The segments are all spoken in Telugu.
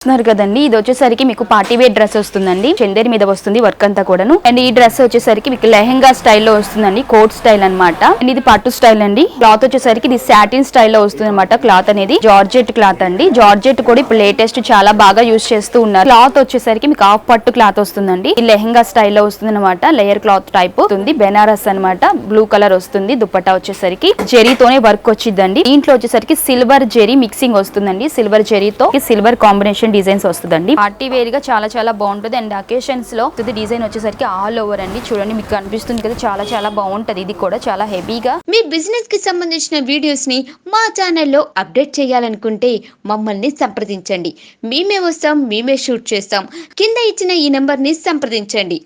చూస్తున్నారు కదండి, ఇది వచ్చేసరికి మీకు పార్టీ వేర్ డ్రెస్ వస్తుందండి. చందేరి మీద వస్తుంది వర్క్ అంతా కూడాను. అండ్ ఈ డ్రెస్ వచ్చేసరికి మీకు లెహెంగా స్టైల్లో వస్తుందండి, కోట్ స్టైల్ అన్నమాట. అండ్ ఇది పట్టు స్టైల్ అండి. క్లాత్ వచ్చేసరికి ఇది సాటిన్ స్టైల్లో వస్తుంది అనమాట. క్లాత్ అనేది జార్జెట్ క్లాత్ అండి. జార్జెట్ కూడా ఇప్పుడు లేటెస్ట్ చాలా బాగా యూజ్ చేస్తూ ఉన్నారు. క్లాత్ వచ్చేసరికి మీకు హాఫ్ పట్టు క్లాత్ వస్తుందండి. ఈ లెహెంగా స్టైల్లో వస్తుంది అనమాట. లేయర్ క్లాత్ టైప్ వస్తుంది. బెనారస్ అనమాట. బ్లూ కలర్ వస్తుంది. దుపట్టా వచ్చేసరికి జెరీతోనే వర్క్ వచ్చిందండి. దీంట్లో వచ్చేసరికి సిల్వర్ జెరీ మిక్సింగ్ వస్తుందండి. సిల్వర్ జెరీతో సిల్వర్ కాంబినేషన్ డిజైన్స్ వస్తుందండి. పార్టీ వేర్ గా చాలా బాగుంటుంది. అండ్ అకేషన్స్ లో డిజైన్ వచ్చేసరికి ఆల్ ఓవర్ అండి. చూడండి, మీకు కనిపిస్తుంది కదా, చాలా బాగుంటది. ఇది కూడా చాలా హెవీగా. మీ బిజినెస్ కి సంబంధించిన వీడియోస్ ని మా ఛానల్లో అప్డేట్ చేయాలనుకుంటే మమ్మల్ని సంప్రదించండి. మేమే వస్తాం, మేమే షూట్ చేస్తాం. కింద ఇచ్చిన ఈ నెంబర్ ని సంప్రదించండి.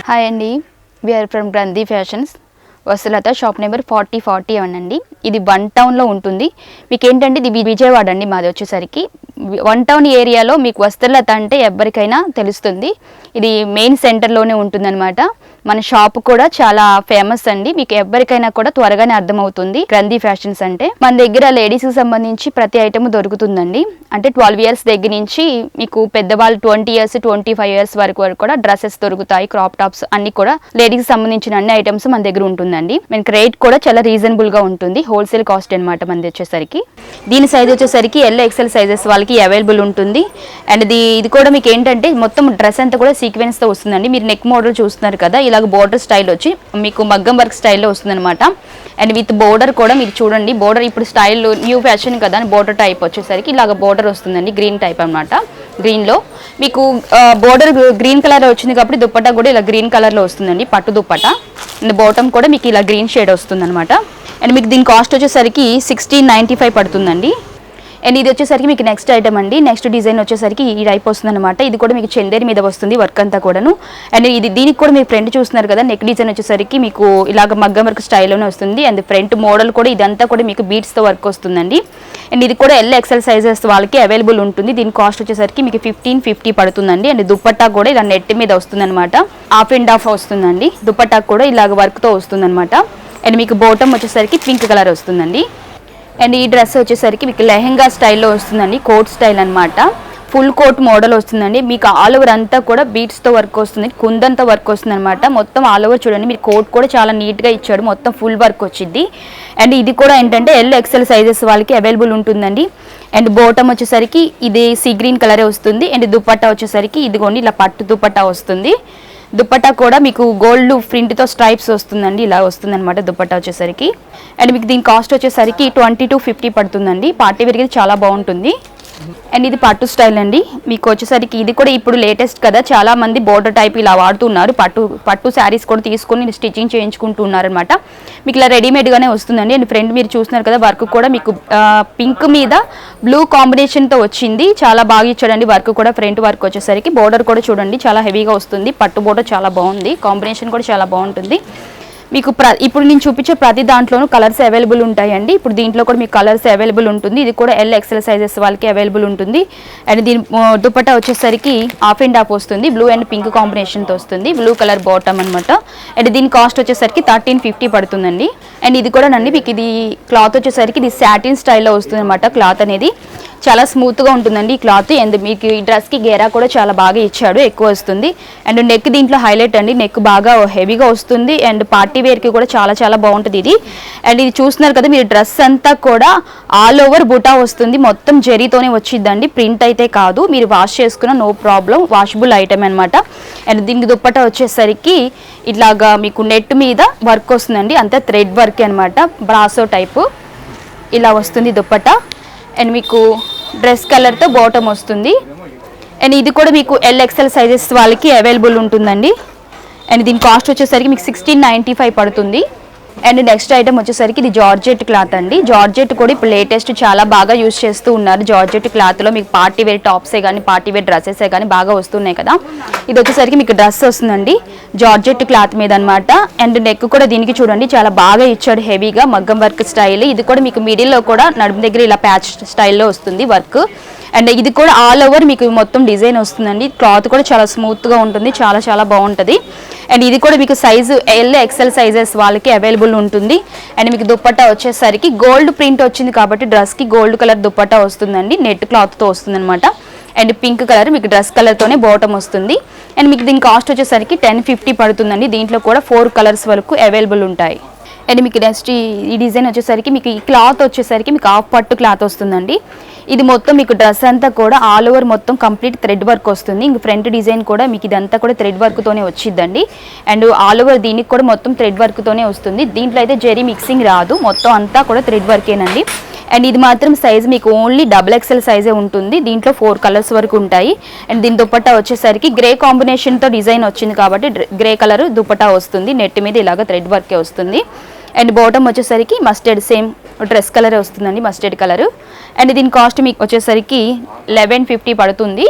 హాయ్ అండి, వీఆర్ ఫ్రమ్ గ్రంథి ఫ్యాషన్స్, వసులత, షాప్ నెంబర్ 4040 అండి. ఇది 1 టౌన్లో ఉంటుంది. మీకు ఏంటంటే ఇది విజయవాడ అండి. మాది వచ్చేసరికి 1 టౌన్ ఏరియాలో మీకు వసులత అంటే ఎవరికైనా తెలుస్తుంది. ఇది మెయిన్ సెంటర్లోనే ఉంటుందన్నమాట. మన షాప్ కూడా చాలా ఫేమస్ అండి. మీకు ఎవరికైనా కూడా త్వరగానే అర్థమవుతుంది గ్రంథి ఫ్యాషన్స్ అంటే. మన దగ్గర లేడీస్కి సంబంధించి ప్రతి ఐటమ్ దొరుకుతుందండి. అంటే 12 ఇయర్స్ దగ్గర నుంచి మీకు పెద్దవాళ్ళు 20 ఇయర్స్ 25 ఇయర్స్ వరకు కూడా డ్రెస్సెస్ దొరుకుతాయి. క్రాప్ టాప్స్ అన్ని కూడా లేడీస్కి సంబంధించిన అన్ని ఐటమ్స్ మన దగ్గర ఉంటుందండి. మనకి రేట్ కూడా చాలా రీజనబుల్ గా ఉంటుంది. హోల్సేల్ కాస్ట్ అనమాట మనది వచ్చేసరికి. దీని సైజ్ వచ్చేసరికి ఎల్ సైజెస్ వాళ్ళకి అవైలబుల్ ఉంటుంది. అండ్ ఇది కూడా మీకు ఏంటంటే మొత్తం డ్రెస్ అంతా కూడా సీక్వెన్స్ తో వస్తుందండి. మీరు నెక్ మోడల్ చూస్తున్నారు కదా, ఇలాగ బోర్డర్ స్టైల్ వచ్చి మీకు మగ్గం వర్క్ స్టైల్లో వస్తుందన్నమాట. అండ్ విత్ బోర్డర్ కూడా మీరు చూడండి, బోర్డర్ ఇప్పుడు స్టైల్ న్యూ ఫ్యాషన్ కదా, బోర్డర్ టైప్ వచ్చేసరికి ఇలాగ బోర్డర్ వస్తుందండి. గ్రీన్ టైప్ అనమాట. గ్రీన్ లో మీకు బోర్డర్ గ్రీన్ కలర్ వచ్చింది కాబట్టి దుప్పట్టా కూడా ఇలా గ్రీన్ కలర్ లో వస్తుందండి, పట్టు దుప్పట్టా. అండ్ బాటమ్ కూడా మీకు ఇలా గ్రీన్ షేడ్ వస్తుంది అనమాట. అండ్ మీకు దీని కాస్ట్ వచ్చేసరికి 1695 పడుతుందండి. అండ్ ఇది వచ్చేసరికి మీకు నెక్స్ట్ ఐటమ్ అండి. నెక్స్ట్ డిజైన్ వచ్చేసరికి ఈ టైప్ వస్తుంది అనమాట. ఇది కూడా మీకు చందేరి మీద వస్తుంది వర్క్ అంతా కూడాను. అండ్ దీనికి కూడా మీరు ఫ్రంట్ చూస్తున్నారు కదా, నెక్ డిజైన్ వచ్చేసరికి మీకు ఇలాగ మగ్గం వర్క్ స్టైల్లోనే వస్తుంది. అండ్ ఫ్రంట్ మోడల్ కూడా ఇదంతా కూడా మీకు బీట్స్తో వర్క్ వస్తుందండి. అండ్ ఇది కూడా ఎల్ సైజెస్ వాళ్ళకి అవైలబుల్ ఉంటుంది. దీని కాస్ట్ వచ్చేసరికి మీకు 1550 పడుతుందండి. అండ్ దుపట్టా కూడా ఇలా నెట్ మీద వస్తుంది అనమాట. హాఫ్ అండ్ హాఫ్ వస్తుందండి. దుపట్టా కూడా ఇలాగ వర్క్తో వస్తుంది అనమాట. అండ్ మీకు బాటమ్ వచ్చేసరికి పింక్ కలర్ వస్తుందండి. అండ్ ఈ డ్రెస్ వచ్చేసరికి మీకు లెహెంగా స్టైల్లో వస్తుందండి, కోట్ స్టైల్ అనమాట. ఫుల్ కోట్ మోడల్ వస్తుందండి. మీకు ఆల్ ఓవర్ అంతా కూడా బీట్స్తో వర్క్ వస్తుంది, కుందంతా వర్క్ వస్తుంది అనమాట. మొత్తం ఆల్ ఓవర్ చూడండి, మీరు కోట్ కూడా చాలా నీట్గా ఇచ్చాడు, మొత్తం ఫుల్ వర్క్ వచ్చింది. అండ్ ఇది కూడా ఏంటంటే ఎల్ సైజెస్ వాళ్ళకి అవైలబుల్ ఉంటుందండి. అండ్ బాటమ్ వచ్చేసరికి ఇది సీ గ్రీన్ కలరే వస్తుంది. అండ్ దుపట్టా వచ్చేసరికి ఇదిగోండి ఇలా పట్టు దుపట్టా వస్తుంది. దుపట్టా కూడా మీకు గోల్డ్ ప్రింట్తో స్ట్రైప్స్ వస్తుందండి, ఇలా వస్తుంది అనమాట దుపట్టా వచ్చేసరికి. అండ్ మీకు దీని కాస్ట్ వచ్చేసరికి 2250 పడుతుందండి. పార్టీ వేర్కి చాలా బాగుంటుంది. అండ్ ఇది పట్టు స్టైల్ అండి. మీకు వచ్చేసరికి ఇది కూడా ఇప్పుడు లేటెస్ట్ కదా, చాలా మంది బోర్డర్ టైప్ ఇలా వాడుతున్నారు. పట్టు శారీస్ కూడా తీసుకొని స్టిచ్చింగ్ చేయించుకుంటున్నారు అనమాట. మీకు ఇలా రెడీమేడ్గానే వస్తుందండి. అండ్ ఫ్రంట్ మీరు చూస్తున్నారు కదా, వర్క్ కూడా మీకు పింక్ మీద బ్లూ కాంబినేషన్తో వచ్చింది. చాలా బాగా ఇచ్చాడండి వర్క్ కూడా. ఫ్రంట్ వర్క్ వచ్చేసరికి బోర్డర్ కూడా చూడండి చాలా హెవీగా వస్తుంది. పట్టు బోర్డర్ చాలా బాగుంది, కాంబినేషన్ కూడా చాలా బాగుంటుంది. మీకు ఇప్పుడు నేను చూపించే ప్రతి దాంట్లోనూ కలర్స్ అవైలబుల్ ఉంటాయండి. ఇప్పుడు దీంట్లో కూడా మీకు కలర్స్ అవైలబుల్ ఉంటుంది. ఇది కూడా ఎల్ సైజెస్ వాళ్ళకి అవైలబుల్ ఉంటుంది. అండ్ దీని దుపట్టా వచ్చేసరికి హాఫ్ అండ్ హాఫ్ వస్తుంది, బ్లూ అండ్ పింక్ కాంబినేషన్తో వస్తుంది. బ్లూ కలర్ బాటమ్ అనమాట. అండ్ దీని కాస్ట్ వచ్చేసరికి 1350 పడుతుందండి. అండ్ ఇది కూడా నండి మీకు ఇది క్లాత్ వచ్చేసరికి ఇది సాటిన్ స్టైల్లో వస్తుంది అనమాట. క్లాత్ అనేది చాలా స్మూత్గా ఉంటుందండి ఈ క్లాత్. అండ్ మీకు ఈ డ్రెస్కి గేరా కూడా చాలా బాగా ఇచ్చాడు, ఎక్కువ వస్తుంది. అండ్ నెక్ దీంట్లో హైలైట్ అండి, నెక్ బాగా హెవీగా వస్తుంది. అండ్ పార్టీ వేర్కి కూడా చాలా బాగుంటుంది ఇది. అండ్ ఇది చూస్తున్నారు కదా, మీరు డ్రెస్ అంతా కూడా ఆల్ ఓవర్ బుటా వస్తుంది, మొత్తం జరీతోనే వచ్చిందండి, ప్రింట్ అయితే కాదు. మీరు వాష్ చేసుకున్న నో ప్రాబ్లం, వాషబుల్ ఐటమ్ అనమాట. అండ్ దీనికి దుప్పట్టా వచ్చేసరికి ఇట్లాగా మీకు నెట్ మీద వర్క్ వస్తుందండి, అంతా థ్రెడ్ వర్క్ అనమాట. బ్రాసో టైపు ఇలా వస్తుంది దుప్పట్టా. అండ్ మీకు డ్రెస్ కలర్తో బాటమ్ వస్తుంది. అండ్ ఇది కూడా మీకు ఎల్ సైజెస్ వాళ్ళకి అవైలబుల్ ఉంటుందండి. అండ్ దీని కాస్ట్ వచ్చేసరికి మీకు 1695 పడుతుంది. అండ్ నెక్స్ట్ ఐటమ్ వచ్చేసరికి ఇది జార్జెట్ క్లాత్ అండి. జార్జెట్ కూడా ఇప్పుడు లేటెస్ట్ చాలా బాగా యూజ్ చేస్తూ ఉన్నారు. జార్జెట్ క్లాత్లో మీకు పార్టీ వేర్ టాప్సే కానీ పార్టీ వేర్ డ్రెస్సెసే కానీ బాగా వస్తున్నాయి కదా. ఇది వచ్చేసరికి మీకు డ్రెస్ వస్తుందండి జార్జెట్ క్లాత్ మీద అనమాట. అండ్ నెక్ కూడా దీనికి చూడండి చాలా బాగా ఇచ్చాడు, హెవీగా మగ్గం వర్క్ స్టైల్. ఇది కూడా మీకు మిడిల్లో కూడా నడుము దగ్గర ఇలా ప్యాచ్ స్టైల్లో వస్తుంది వర్క్. అండ్ ఇది కూడా ఆల్ ఓవర్ మీకు మొత్తం డిజైన్ వస్తుందండి. క్లాత్ కూడా చాలా స్మూత్గా ఉంటుంది, చాలా చాలా బాగుంటుంది. అండ్ ఇది కూడా మీకు సైజు ఎల్ ఎక్సెల్ సైజెస్ వాళ్ళకి అవైలబుల్ ఉంటుంది. అండ్ మీకు దుప్పట్టా వచ్చేసరికి గోల్డ్ ప్రింట్ వచ్చింది కాబట్టి డ్రెస్కి గోల్డ్ కలర్ దుప్పట్టా వస్తుందండి, నెట్ క్లాత్తో వస్తుంది అనమాట. అండ్ పింక్ కలర్ మీకు డ్రెస్ కలర్తోనే బాటమ్ వస్తుంది. అండ్ మీకు దీని కాస్ట్ వచ్చేసరికి 1050 పడుతుందండి. దీంట్లో కూడా 4 కలర్స్ వరకు అవైలబుల్ ఉంటాయి. అండ్ మీకు నెక్స్ట్ ఈ డిజైన్ వచ్చేసరికి మీకు ఈ క్లాత్ వచ్చేసరికి మీకు హాఫ్ పట్టు క్లాత్ వస్తుందండి. ఇది మొత్తం మీకు డ్రెస్ అంతా కూడా ఆల్ ఓవర్ మొత్తం కంప్లీట్ థ్రెడ్ వర్క్ వస్తుంది. ఇంక ఫ్రంట్ డిజైన్ కూడా మీకు ఇదంతా కూడా థ్రెడ్ వర్క్తోనే వచ్చిందండి. అండ్ ఆల్ ఓవర్ దీనికి కూడా మొత్తం థ్రెడ్ వర్క్తోనే వస్తుంది. దీంట్లో అయితే జెరీ మిక్సింగ్ రాదు, మొత్తం అంతా కూడా థ్రెడ్ వర్కేనండి. అండ్ ఇది మాత్రం సైజ్ మీకు ఓన్లీ XXL సైజే ఉంటుంది. దీంట్లో 4 కలర్స్ వరకు ఉంటాయి. అండ్ దీని దుపట్టా వచ్చేసరికి గ్రే కాంబినేషన్తో డిజైన్ వచ్చింది కాబట్టి గ్రే కలర్ దుపట్టా వస్తుంది. నెట్ మీద ఇలాగ థ్రెడ్ వర్కే వస్తుంది. అండ్ బాటమ్ వచ్చేసరికి మస్టర్డ్ సేమ్ డ్రెస్ కలరే వస్తుందండి, మస్టర్డ్ కలర్. అండ్ దీని కాస్ట్ మీకు వచ్చేసరికి 1150 పడుతుంది.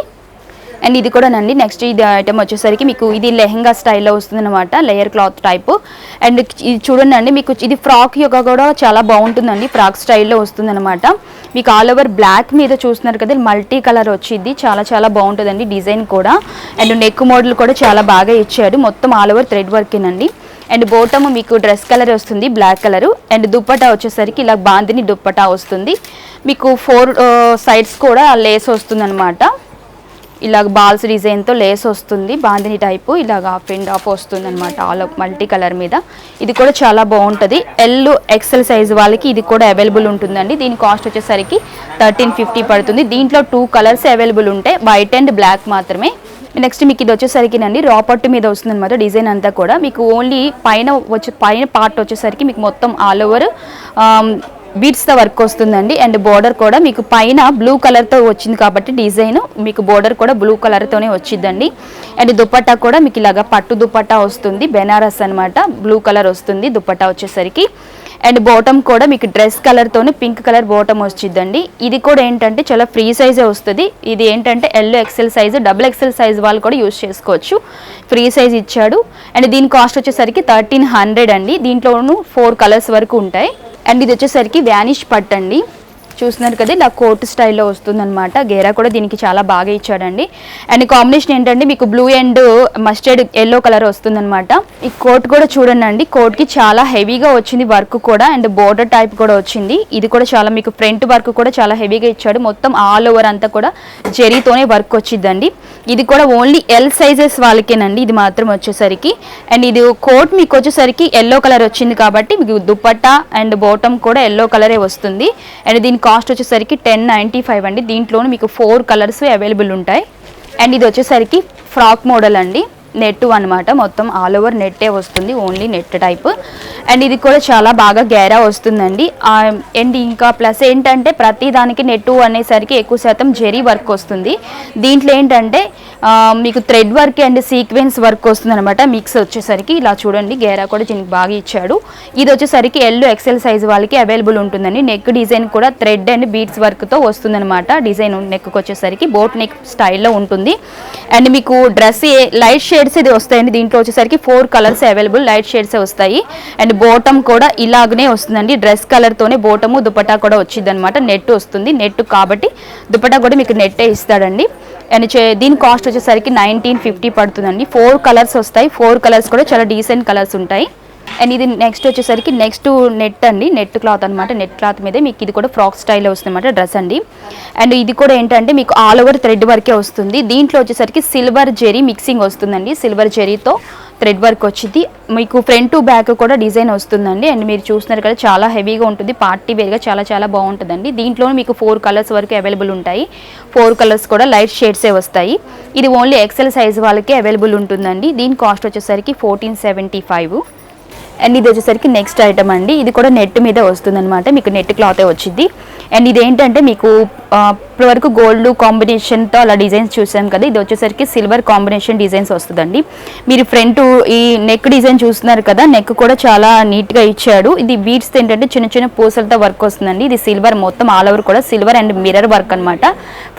అండ్ ఇది కూడా నండి నెక్స్ట్ ఇది ఐటమ్ వచ్చేసరికి మీకు ఇది లెహెంగా స్టైల్లో వస్తుంది అనమాట, లేయర్ క్లాత్ టైప్. అండ్ ఇది చూడండి అండి, మీకు ఇది ఫ్రాక్ యొక్క కూడా చాలా బాగుంటుందండి, ఫ్రాక్ స్టైల్లో వస్తుంది అనమాట. మీకు ఆల్ ఓవర్ బ్లాక్ మీద చూస్తున్నారు కదా, మల్టీ కలర్ వచ్చింది, చాలా చాలా బాగుంటుందండి డిజైన్ కూడా. అండ్ నెక్ మోడల్ కూడా చాలా బాగా ఇచ్చాడు, మొత్తం ఆల్ ఓవర్ థ్రెడ్ వర్కేనండి. అండ్ బోటమ్ మీకు డ్రెస్ కలర్ వస్తుంది, బ్లాక్ కలర్. అండ్ దుప్పటా వచ్చేసరికి ఇలా బాందిని దుప్పటా వస్తుంది. మీకు 4 సైడ్స్ కూడా లేస్ వస్తుంది అనమాట, ఇలాగ బాల్స్ డిజైన్తో లేస్ వస్తుంది, బాందిని టైపు ఇలాగ హాఫ్ అండ్ హాఫ్ వస్తుంది అనమాట, ఆల్ మల్టీ కలర్ మీద. ఇది కూడా చాలా బాగుంటుంది. ఎల్ ఎక్సెల్ సైజ్ వాళ్ళకి ఇది కూడా అవైలబుల్ ఉంటుందండి. దీని కాస్ట్ వచ్చేసరికి 1350 పడుతుంది. దీంట్లో 2 కలర్స్ అవైలబుల్ ఉంటాయి, వైట్ అండ్ బ్లాక్ మాత్రమే. నెక్స్ట్ మీకు ఇది వచ్చేసరికి నండి రా పట్టు మీద వస్తుంది అనమాట, డిజైన్ అంతా కూడా మీకు ఓన్లీ పైన పార్ట్ వచ్చేసరికి మీకు మొత్తం ఆల్ ఓవర్ బీడ్స్తో వర్క్ వస్తుందండి. అండ్ బోర్డర్ కూడా మీకు పైన బ్లూ కలర్తో వచ్చింది కాబట్టి డిజైన్ మీకు బోర్డర్ కూడా బ్లూ కలర్తోనే వచ్చిందండి. అండ్ దుపట్టా కూడా మీకు ఇలాగా పట్టు దుపట్టా వస్తుంది, బెనారస్ అనమాట, బ్లూ కలర్ వస్తుంది దుపట్టా వచ్చేసరికి. అండ్ బాటమ్ కూడా మీకు డ్రెస్ కలర్తోనే పింక్ కలర్ బాటమ్ వచ్చిందండి. ఇది కూడా ఏంటంటే చాలా ఫ్రీ సైజే వస్తుంది. ఇది ఏంటంటే L XL size, XXL size వాళ్ళు కూడా యూజ్ చేసుకోవచ్చు, ఫ్రీ సైజ్ ఇచ్చాడు. అండ్ దీని కాస్ట్ వచ్చేసరికి 1300 అండి. దీంట్లోనూ 4 కలర్స్ వరకు ఉంటాయి. అండ్ ఇది వచ్చేసరికి వ్యానిష్ పట్టు అండి, చూస్తున్నారు కదా ఇలా కోట్ స్టైల్లో వస్తుందన్నమాట. గేరా కూడా దీనికి చాలా బాగా ఇచ్చాడండి. అండ్ కాంబినేషన్ ఏంటంటే మీకు blue and mustard yellow colour వస్తుందన్నమాట. ఈ కోట్ కూడా చూడండి అండి, కోట్కి చాలా హెవీగా వచ్చింది వర్క్ కూడా, అండ్ బోర్డర్ టైప్ కూడా వచ్చింది. ఇది కూడా చాలా మీకు ఫ్రంట్ వర్క్ కూడా చాలా హెవీగా ఇచ్చాడు, మొత్తం ఆల్ ఓవర్ అంతా కూడా జెరీతోనే వర్క్ వచ్చిందండి. ఇది కూడా ఓన్లీ ఎల్ సైజెస్ వాళ్ళకేనండి ఇది మాత్రం వచ్చేసరికి. అండ్ ఇది కోట్ మీకు వచ్చేసరికి ఎల్లో కలర్ వచ్చింది కాబట్టి మీకు దుపట్టా అండ్ బాటమ్ కూడా ఎల్లో కలరే వస్తుంది. అండ్ దీని కాస్ట్ వచ్చేసరికి 1095 అండి. దీంట్లోనూ మీకు 4 కలర్స్ అవైలబుల్ ఉంటాయి. అండ్ ఇది వచ్చేసరికి ఫ్రాక్ మోడల్ అండి, నెట్ అనమాట, మొత్తం ఆల్ ఓవర్ నెట్టే వస్తుంది, ఓన్లీ నెట్ టైప్. అండ్ ఇది కూడా చాలా బాగా గేరా వస్తుందండి. అండ్ ఇంకా ప్లస్ ఏంటంటే ప్రతి దానికి నెట్ అనేసరికి ఎక్కువ శాతం జెరీ వర్క్ వస్తుంది. దీంట్లో ఏంటంటే మీకు thread work and sequence work వస్తుంది అనమాట, మిక్స్ వచ్చేసరికి ఇలా చూడండి, గేరా కూడా దీనికి బాగా ఇచ్చాడు. ఇది వచ్చేసరికి ఎల్ ఎక్సెల్ సైజ్ వాళ్ళకి అవైలబుల్ ఉంటుందండి. నెక్ డిజైన్ కూడా థ్రెడ్ అండ్ బీడ్స్ వర్క్తో వస్తుంది అనమాట. డిజైన్ నెక్కి వచ్చేసరికి బోట్ నెక్ స్టైల్లో ఉంటుంది. అండ్ మీకు డ్రెస్ లైట్ షేడ్స్ ఇది వస్తాయండి. దీంట్లో వచ్చేసరికి 4 కలర్స్ అవైలబుల్, లైట్ షేడ్స్ వస్తాయి. అండ్ బోటమ్ కూడా ఇలాగనే వస్తుందండి, డ్రెస్ కలర్తోనే బోటము దుపట్టా కూడా వచ్చింది అనమాట. నెట్ వస్తుంది, నెట్ కాబట్టి దుపట్టా కూడా మీకు నెట్టే ఇస్తాడండి. అండ్ దీని కాస్ట్ వచ్చేసరికి 1950 పడుతుందండి. 4 కలర్స్ వస్తాయి, 4 కలర్స్ కూడా చాలా డీసెంట్ కలర్స్ ఉంటాయి. అండ్ ఇది నెక్స్ట్ వచ్చేసరికి నెక్స్ట్ నెట్ అండి, నెట్ క్లాత్ అనమాట. నెట్ క్లాత్ మీద మీకు ఇది కూడా ఫ్రాక్ స్టైల్లో వస్తుంది అనమాట డ్రెస్ అండి. అండ్ ఇది కూడా ఏంటంటే మీకు ఆల్ ఓవర్ థ్రెడ్ వర్కే వస్తుంది. దీంట్లో వచ్చేసరికి సిల్వర్ జెరీ మిక్సింగ్ వస్తుందండి, సిల్వర్ జెరీతో థ్రెడ్ వర్క్ వచ్చింది. మీకు ఫ్రంట్ టు బ్యాక్ కూడా డిజైన్ వస్తుందండి. అండ్ మీరు చూస్తున్నారు కదా చాలా హెవీగా ఉంటుంది, పార్టీ వేర్గా చాలా చాలా బాగుంటుందండి. దీంట్లో మీకు 4 కలర్స్ వరకు అవైలబుల్ ఉంటాయి. 4 కలర్స్ కూడా లైట్ షేడ్సే వస్తాయి. ఇది ఓన్లీ ఎక్సెల్ సైజ్ వాళ్ళకి అవైలబుల్ ఉంటుందండి. దీని కాస్ట్ వచ్చేసరికి 1475. అండ్ ఇది వచ్చేసరికి నెక్స్ట్ ఐటమ్ అండి, ఇది కూడా నెట్ మీద వస్తుంది అనమాట, మీకు నెట్ క్లాతే వచ్చింది. అండ్ ఇది ఏంటంటే మీకు ఇప్పటివరకు గోల్డ్ కాంబినేషన్తో అలా డిజైన్స్ చూసాం కదా, ఇది వచ్చేసరికి సిల్వర్ కాంబినేషన్ డిజైన్స్ వస్తుందండి. మీరు ఫ్రంట్ ఈ నెక్ డిజైన్ చూస్తున్నారు కదా, నెక్ కూడా చాలా నీట్గా ఇచ్చాడు. ఇది బీడ్స్ ఏంటంటే చిన్న చిన్న పూసలతో వర్క్ వస్తుందండి. ఇది సిల్వర్, మొత్తం ఆల్ ఓవర్ కూడా సిల్వర్ అండ్ మిర్రర్ వర్క్ అనమాట.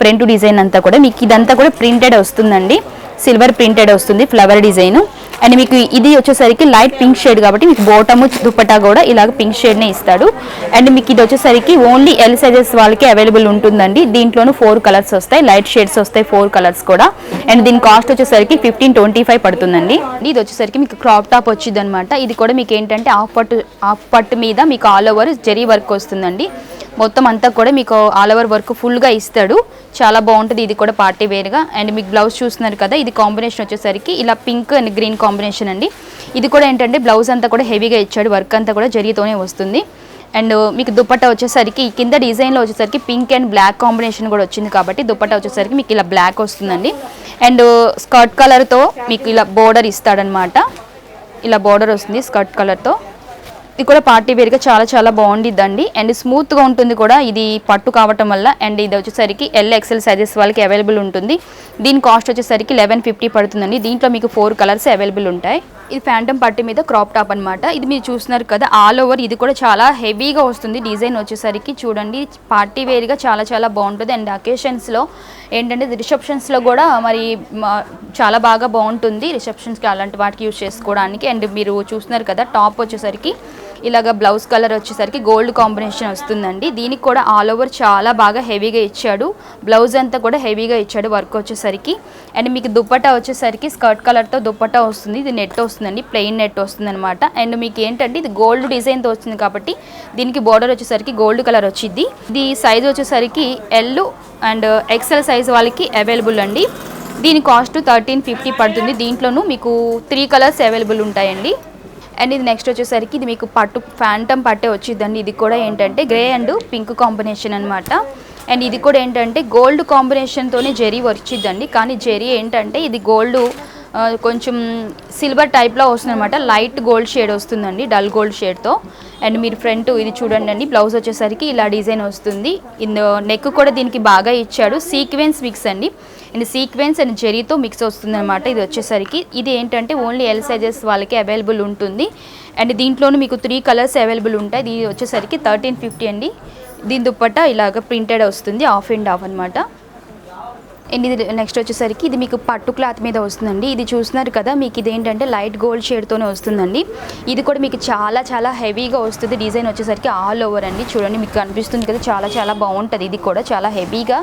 ఫ్రంట్ డిజైన్ అంతా కూడా మీకు ఇదంతా కూడా ప్రింటెడ్ వస్తుందండి, సిల్వర్ ప్రింటెడ్ వస్తుంది, ఫ్లవర్ డిజైన్. అండ్ మీకు ఇది వచ్చేసరికి లైట్ పింక్ షేడ్ కాబట్టి మీకు బోటము దుపట్టా కూడా ఇలాగ పింక్ షేడ్నే ఇస్తాడు. అండ్ మీకు ఇది వచ్చేసరికి ఓన్లీ ఎల్ సైజెస్ వాళ్ళకి అవైలబుల్ ఉంటుందండి. దీంట్లో దీంట్లోనూ 4 కలర్స్ వస్తాయి, లైట్ షేడ్స్ వస్తాయి 4 కలర్స్ కూడా. అండ్ దీని కాస్ట్ వచ్చేసరికి 1525 పడుతుందండి. ఇది వచ్చేసరికి మీకు క్రాప్ టాప్ వచ్చింది అనమాట. ఇది కూడా మీకు ఏంటంటే హాఫ్ పట్టు మీద మీకు ఆల్ ఓవర్ జరీ వర్క్ వస్తుందండి. మొత్తం అంతా కూడా మీకు ఆల్ ఓవర్ వర్క్ ఫుల్గా ఇస్తాడు, చాలా బాగుంటుంది. ఇది కూడా పార్టీ వేర్గా. అండ్ మీకు బ్లౌజ్ చూస్తున్నారు కదా, ఇది కాంబినేషన్ వచ్చేసరికి ఇలా పింక్ అండ్ గ్రీన్ కాంబినేషన్ అండి. ఇది కూడా ఏంటంటే బ్లౌజ్ అంతా కూడా హెవీగా ఇచ్చాడు, వర్క్ అంతా కూడా జరీతోనే వస్తుంది. అండ్ మీకు దుపట్టా వచ్చేసరికి కింద డిజైన్లో వచ్చేసరికి పింక్ అండ్ బ్లాక్ కాంబినేషన్ కూడా వచ్చింది కాబట్టి దుపట్టా వచ్చేసరికి మీకు ఇలా బ్లాక్ వస్తుందండి. అండ్ స్కర్ట్ కలర్తో మీకు ఇలా బోర్డర్ ఇస్తాడనమాట, ఇలా బోర్డర్ వస్తుంది స్కర్ట్ కలర్తో. ఇది కూడా పార్టీ వేర్గా చాలా చాలా బాగుండిద్దండి. అండ్ స్మూత్గా ఉంటుంది కూడా, ఇది పట్టు కావటం వల్ల. అండ్ ఇది వచ్చేసరికి XL సైజెస్ వాళ్ళకి అవైలబుల్ ఉంటుంది. దీని కాస్ట్ వచ్చేసరికి 1150 పడుతుందండి. దీంట్లో మీకు 4 కలర్స్ అవైలబుల్ ఉంటాయి. ఇది ఫ్యాంటమ్ పట్టు మీద క్రాప్ టాప్ అనమాట. ఇది మీరు చూస్తున్నారు కదా ఆల్ ఓవర్, ఇది కూడా చాలా హెవీగా వస్తుంది. డిజైన్ వచ్చేసరికి చూడండి, పార్టీ వేర్గా చాలా చాలా బాగుంటుంది. అండ్ అకేషన్స్లో ఏంటంటే రిసెప్షన్స్లో కూడా మరి చాలా బాగా బాగుంటుంది, రిసెప్షన్స్కి అలాంటి వాటికి యూజ్ చేసుకోవడానికి. అండ్ మీరు చూస్తున్నారు కదా టాప్ వచ్చేసరికి ఇలాగ బ్లౌజ్ కలర్ వచ్చేసరికి గోల్డ్ కాంబినేషన్ వస్తుందండి. దీనికి కూడా ఆల్ ఓవర్ చాలా బాగా హెవీగా ఇచ్చాడు, బ్లౌజ్ అంతా కూడా హెవీగా ఇచ్చాడు వర్క్ వచ్చేసరికి. అండ్ మీకు దుపట్టా వచ్చేసరికి స్కర్ట్ కలర్తో దుపట్టా వస్తుంది. ఇది నెట్ వస్తుందండి, ప్లెయిన్ నెట్ వస్తుంది అనమాట. అండ్ మీకు ఏంటంటే ఇది గోల్డ్ డిజైన్తో వస్తుంది కాబట్టి దీనికి బోర్డర్ వచ్చేసరికి గోల్డ్ కలర్ వచ్చింది. ఇది సైజ్ వచ్చేసరికి L అండ్ XL సైజ్ వాళ్ళకి అవైలబుల్ అండి. దీని కాస్ట్ 1350 పడుతుంది. దీంట్లోనూ మీకు 3 కలర్స్ అవైలబుల్ ఉంటాయండి. అండ్ ఇది నెక్స్ట్ వచ్చేసరికి ఇది మీకు పట్టు ఫ్యాంటమ్ పట్టే వచ్చిందండి. ఇది కూడా ఏంటంటే గ్రే అండ్ పింక్ కాంబినేషన్ అనమాట. అండ్ ఇది కూడా ఏంటంటే గోల్డ్ కాంబినేషన్తోనే జెరీ వచ్చిందండి, కానీ జెరీ ఏంటంటే ఇది గోల్డ్ కొంచెం సిల్వర్ టైప్లో వస్తుంది అనమాట, లైట్ గోల్డ్ షేడ్ వస్తుందండి, డల్ గోల్డ్ షేడ్తో. అండ్ మీరు ఫ్రంట్ ఇది చూడండి అండి, బ్లౌజ్ వచ్చేసరికి ఇలా డిజైన్ వస్తుంది. నెక్ కూడా దీనికి బాగా ఇచ్చాడు, సీక్వెన్స్ మిక్స్ అండి. అండ్ సీక్వెన్స్ అండ్ జెరీతో మిక్స్ వస్తుంది అనమాట. ఇది వచ్చేసరికి ఇది ఏంటంటే ఓన్లీ L సైజెస్ వాళ్ళకి అవైలబుల్ ఉంటుంది. అండ్ దీంట్లోనూ మీకు 3 కలర్స్ అవైలబుల్ ఉంటాయి. ఇది వచ్చేసరికి 1350 అండి. దీని దుపట్టా ఇలాగ ప్రింటెడ్ వస్తుంది, ఆఫ్ అండ్ ఆఫ్ అనమాట. అండ్ ఇది నెక్స్ట్ వచ్చేసరికి ఇది మీకు పట్టు క్లాత్ మీద వస్తుందండి. ఇది చూస్తున్నారు కదా, మీకు ఇది ఏంటంటే లైట్ గోల్డ్ షేడ్తోనే వస్తుందండి. ఇది కూడా మీకు చాలా చాలా హెవీగా వస్తుంది. డిజైన్ వచ్చేసరికి ఆల్ ఓవర్ అండి, చూడండి మీకు కనిపిస్తుంది కదా, చాలా చాలా బాగుంటుంది. ఇది కూడా చాలా హెవీగా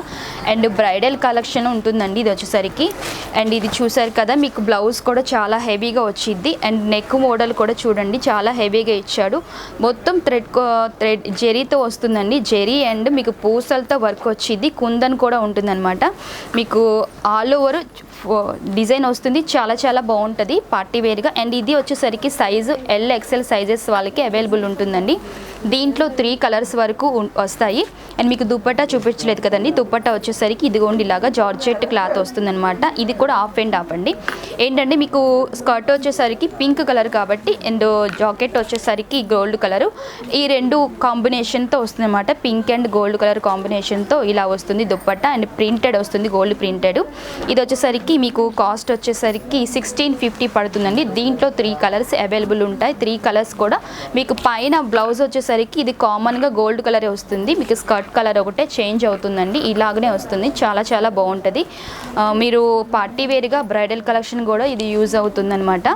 అండ్ బ్రైడల్ కలెక్షన్ ఉంటుందండి ఇది వచ్చేసరికి. అండ్ ఇది చూసారు కదా, మీకు బ్లౌజ్ కూడా చాలా హెవీగా వచ్చింది. అండ్ నెక్ మోడల్ కూడా చూడండి చాలా హెవీగా ఇచ్చాడు. మొత్తం థ్రెడ్ జెరీతో వస్తుందండి, జెరీ అండ్ మీకు పూసలతో వర్క్ వచ్చింది, కుందన్ కూడా ఉంటుందన్నమాట. మీకు ఆల్ ఓవర్ డిజైన్ వస్తుంది, చాలా చాలా బాగుంటుంది పార్టీ వేర్గా. అండ్ ఇది వచ్చేసరికి సైజు XL సైజెస్ వాళ్ళకి అవైలబుల్ ఉంటుందండి. దీంట్లో 3 కలర్స్ వరకు వస్తాయి. అండ్ మీకు దుపట్టా చూపించలేదు కదండి, దుపట్టా వచ్చేసరికి ఇదిగోండి ఇలాగా జార్జెట్ క్లాత్ వస్తుందన్నమాట. ఇది కూడా ఆఫ్ అండ్ ఆఫ్ అండి. ఏంటంటే మీకు స్కర్ట్ వచ్చేసరికి పింక్ కలర్ కాబట్టి, అండ్ జాకెట్ వచ్చేసరికి గోల్డ్ కలరు, ఈ 2 కాంబినేషన్తో వస్తుందన్నమాట. పింక్ అండ్ గోల్డ్ కలర్ కాంబినేషన్తో ఇలా వస్తుంది దుపట్టా. అండ్ ప్రింటెడ్ వస్తుంది, గోల్డ్ ప్రింటెడ్. ఇది వచ్చేసరికి మీకు కాస్ట్ వచ్చేసరికి 1650 పడుతుందండి. దీంట్లో 3 కలర్స్ అవైలబుల్ ఉంటాయి. 3 కలర్స్ కూడా మీకు పైన బ్లౌజ్ వచ్చేసరికి ఇది కామన్గా గోల్డ్ కలరే వస్తుంది, మీకు స్కర్ట్ కలర్ ఒకటే చేంజ్ అవుతుందండి, ఇలాగనే వస్తుంది, చాలా చాలా బాగుంటుంది. మీరు పార్టీ వేర్గా బ్రైడల్ కలెక్షన్ కూడా ఇది యూజ్ అవుతుందన్నమాట.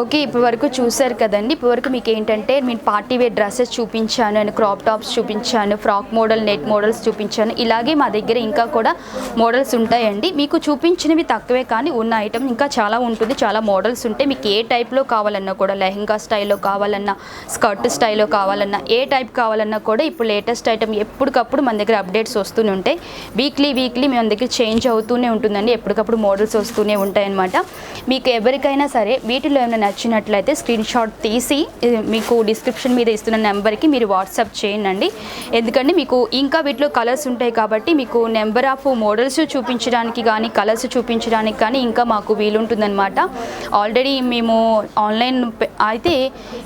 ఓకే, ఇప్పటి వరకు చూసారు కదండి. ఇప్పటి వరకు మీకు ఏంటంటే నేను పార్టీ వేర్ డ్రెస్సెస్ చూపించాను, అండ్ క్రాప్ టాప్స్ చూపించాను, ఫ్రాక్ మోడల్, నెట్ మోడల్స్ చూపించాను. ఇలాగే మా దగ్గర ఇంకా కూడా మోడల్స్ ఉంటాయండి. మీకు చూపించినవి తక్కువే కానీ ఉన్న ఐటమ్ ఇంకా చాలా ఉంటుంది, చాలా మోడల్స్ ఉంటాయి. మీకు ఏ టైప్లో కావాలన్నా కూడా, లెహంగా స్టైల్లో కావాలన్నా, స్కర్ట్ స్టైల్లో కావాలన్నా, ఏ టైప్ కావాలన్నా కూడా ఇప్పుడు లేటెస్ట్ ఐటమ్ ఎప్పటికప్పుడు మన దగ్గర అప్డేట్స్ వస్తూనే ఉంటాయి. వీక్లీ మన దగ్గర చేంజ్ అవుతూనే ఉంటుందండి, ఎప్పటికప్పుడు మోడల్స్ వస్తూనే ఉంటాయన్నమాట. మీకు ఎవరికైనా సరే వీటిలో ఏమైనా నచ్చినట్లయితే స్క్రీన్ షాట్ తీసి మీకు డిస్క్రిప్షన్ మీద ఇస్తున్న నెంబర్కి మీరు వాట్సాప్ చేయండి. ఎందుకంటే మీకు ఇంకా వీటిలో కలర్స్ ఉంటాయి కాబట్టి మీకు నెంబర్ ఆఫ్ మోడల్స్ చూపించడానికి కానీ, కలర్స్ చూపించడానికి కానీ ఇంకా మాకు వీలుంటుందన్నమాట. ఆల్రెడీ మేము ఆన్లైన్ అయితే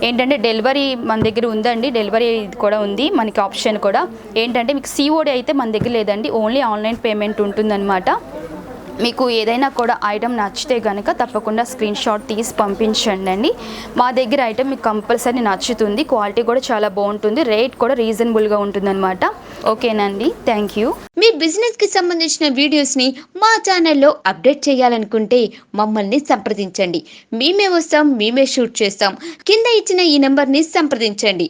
ఏంటంటే డెలివరీ మన దగ్గర ఉందండి, డెలివరీ కూడా ఉంది మనకి ఆప్షన్ కూడా. ఏంటంటే మీకు COD అయితే మన దగ్గర లేదండి, ఓన్లీ ఆన్లైన్ పేమెంట్ ఉంటుందన్నమాట. మీకు ఏదైనా కూడా ఐటమ్ నచ్చితే కనుక తప్పకుండా స్క్రీన్ షాట్ తీసి పంపించండి. మా దగ్గర ఐటమ్ మీకు కంపల్సరీ నచ్చుతుంది, క్వాలిటీ కూడా చాలా బాగుంటుంది, రేట్ కూడా రీజనబుల్గా ఉంటుందన్నమాట. ఓకేనండి, థ్యాంక్ యూ. మీ బిజినెస్కి సంబంధించిన వీడియోస్ని మా ఛానల్లో అప్డేట్ చేయాలనుకుంటే మమ్మల్ని సంప్రదించండి. మేమే వస్తాం, మేమే షూట్ చేస్తాం. కింద ఇచ్చిన ఈ నెంబర్ని సంప్రదించండి.